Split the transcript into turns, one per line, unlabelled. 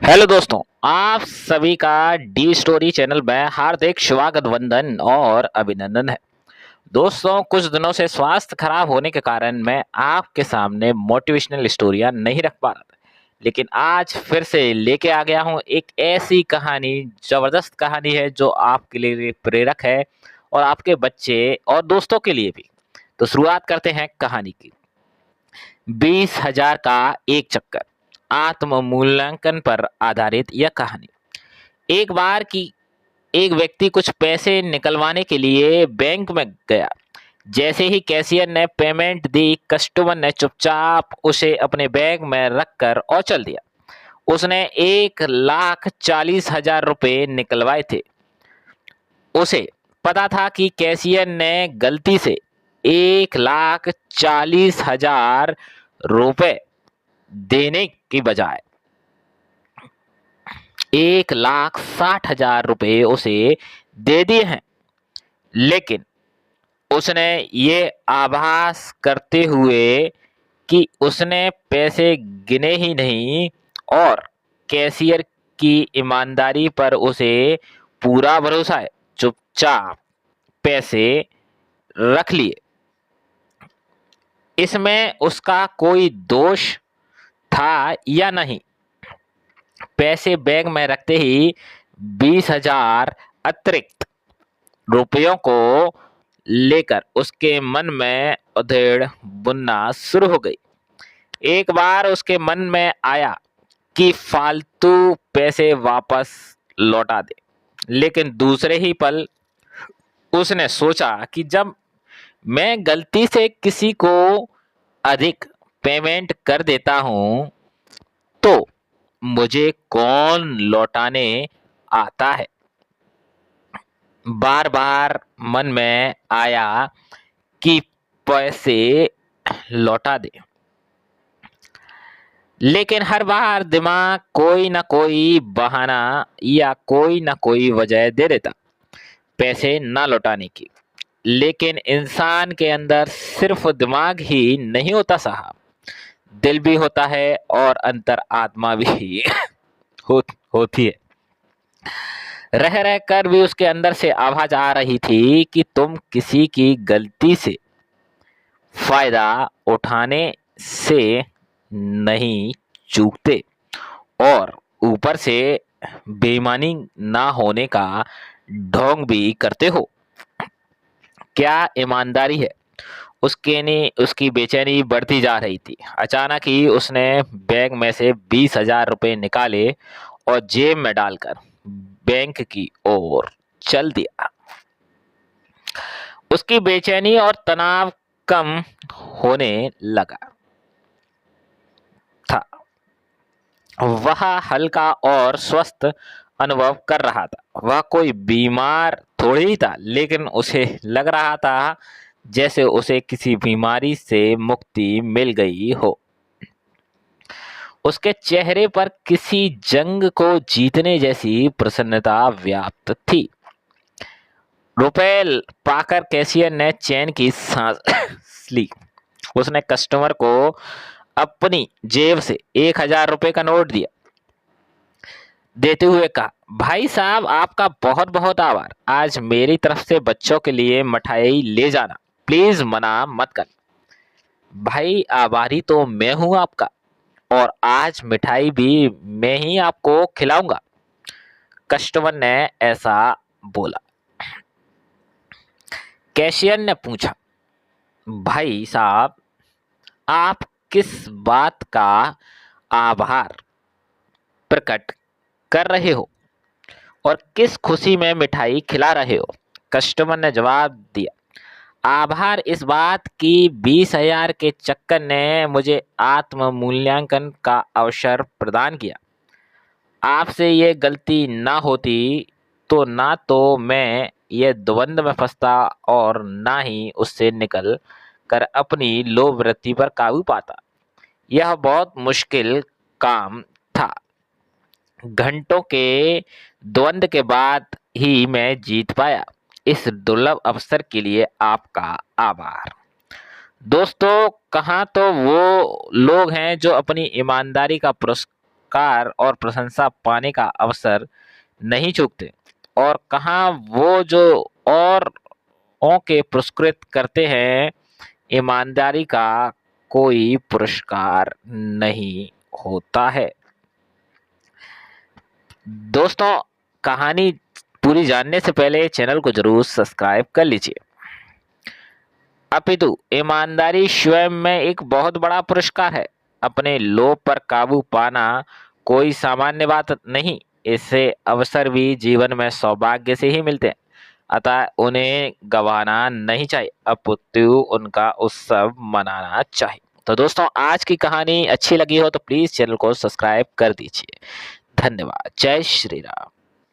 Hello दोस्तों, आप सभी का डी स्टोरी चैनल में हार्दिक स्वागत, वंदन और अभिनंदन है। दोस्तों, कुछ दिनों से स्वास्थ्य खराब होने के कारण मैं आपके सामने मोटिवेशनल स्टोरियां नहीं रख पा रहा था, लेकिन आज फिर से लेके आ गया हूं एक ऐसी कहानी, जबरदस्त कहानी है जो आपके लिए प्रेरक है और आपके बच्चे और दोस्तों के लिए भी। तो शुरुआत करते हैं कहानी की। 20,000 का एक चक्कर, आत्म मूल्यांकन पर आधारित यह कहानी। एक बार की एक व्यक्ति कुछ पैसे निकलवाने के लिए बैंक में गया। जैसे ही कैशियर ने पेमेंट दी, कस्टमर ने चुपचाप उसे अपने बैग में रखकर और चल दिया। उसने 1,40,000 रुपए निकलवाए थे। उसे पता था कि कैशियर ने गलती से 1,40,000 रुपए देने की बजाय 1,60,000 रुपए उसे दे दिए हैं। लेकिन उसने ये आभास करते हुए कि उसने पैसे गिने ही नहीं और कैशियर की ईमानदारी पर उसे पूरा भरोसा है, चुपचाप पैसे रख लिए। इसमें उसका कोई दोष था या नहीं? पैसे बैग में रखते ही 20,000 अतिरिक्त रुपयों को लेकर उसके मन में उधेड़ बुनना शुरू हो गई। एक बार उसके मन में आया कि फालतू पैसे वापस लौटा दे, लेकिन दूसरे ही पल उसने सोचा कि जब मैं गलती से किसी को अधिक पेमेंट कर देता हूं तो मुझे कौन लौटाने आता है। बार बार मन में आया कि पैसे लौटा दे, लेकिन हर बार दिमाग कोई ना कोई बहाना या कोई ना कोई वजह दे देता पैसे ना लौटाने की। लेकिन इंसान के अंदर सिर्फ दिमाग ही नहीं होता साहब, दिल भी होता है और अंतर आत्मा भी होती है। रह रह कर भी उसके अंदर से आवाज आ रही थी कि तुम किसी की गलती से फायदा उठाने से नहीं चूकते और ऊपर से बेईमानी ना होने का ढोंग भी करते हो। क्या ईमानदारी है? उसकी बेचैनी बढ़ती जा रही थी। अचानक ही उसने बैग में से 20,000 रुपए निकाले और जेब में डालकर बैंक की ओर चल दिया। उसकी बेचैनी और तनाव कम होने लगा था। वह हल्का और स्वस्थ अनुभव कर रहा था। वह कोई बीमार थोड़ी ही था, लेकिन उसे लग रहा था जैसे उसे किसी बीमारी से मुक्ति मिल गई हो। उसके चेहरे पर किसी जंग को जीतने जैसी प्रसन्नता व्याप्त थी। रुपए पाकर कैशियर ने चैन की सांस ली। उसने कस्टमर को अपनी जेब से 1,000 रुपए का नोट दिया, देते हुए कहा, भाई साहब, आपका बहुत बहुत आभार। आज मेरी तरफ से बच्चों के लिए मिठाई ले जाना, प्लीज मना मत कर। भाई, आभारी तो मैं हूं आपका, और आज मिठाई भी मैं ही आपको खिलाऊंगा। कस्टमर ने ऐसा बोला। कैशियर ने पूछा, भाई साहब, आप किस बात का आभार प्रकट कर रहे हो और किस खुशी में मिठाई खिला रहे हो? कस्टमर ने जवाब दिया, आभार इस बात की 20,000 के चक्कर ने मुझे आत्म मूल्यांकन का अवसर प्रदान किया। आपसे ये गलती ना होती तो ना तो मैं ये द्वंद में फंसता और ना ही उससे निकल कर अपनी लोभ वृत्ति पर काबू पाता। यह बहुत मुश्किल काम था। घंटों के द्वंद के बाद ही मैं जीत पाया। इस दुर्लभ अवसर के लिए आपका आभार। दोस्तों, कहाँ तो वो लोग हैं जो अपनी ईमानदारी का पुरस्कार पुरस्कार और प्रशंसा पाने का अवसर नहीं चूकते, और कहाँ वो जो औरों के पुरस्कृत करते हैं, ईमानदारी का कोई पुरस्कार नहीं होता है। दोस्तों, कहानी पूरी जानने से पहले चैनल को जरूर सब्सक्राइब कर लीजिए। अपितु ईमानदारी स्वयं में एक बहुत बड़ा पुरस्कार है। अपने लोभ पर काबू पाना कोई सामान्य बात नहीं, इससे अवसर भी जीवन में सौभाग्य से ही मिलते हैं, अतः उन्हें गंवाना नहीं चाहिए, अपितु उनका उत्सव मनाना चाहिए। तो दोस्तों, आज की कहानी अच्छी लगी हो तो प्लीज चैनल को सब्सक्राइब कर दीजिए। धन्यवाद। जय श्री राम।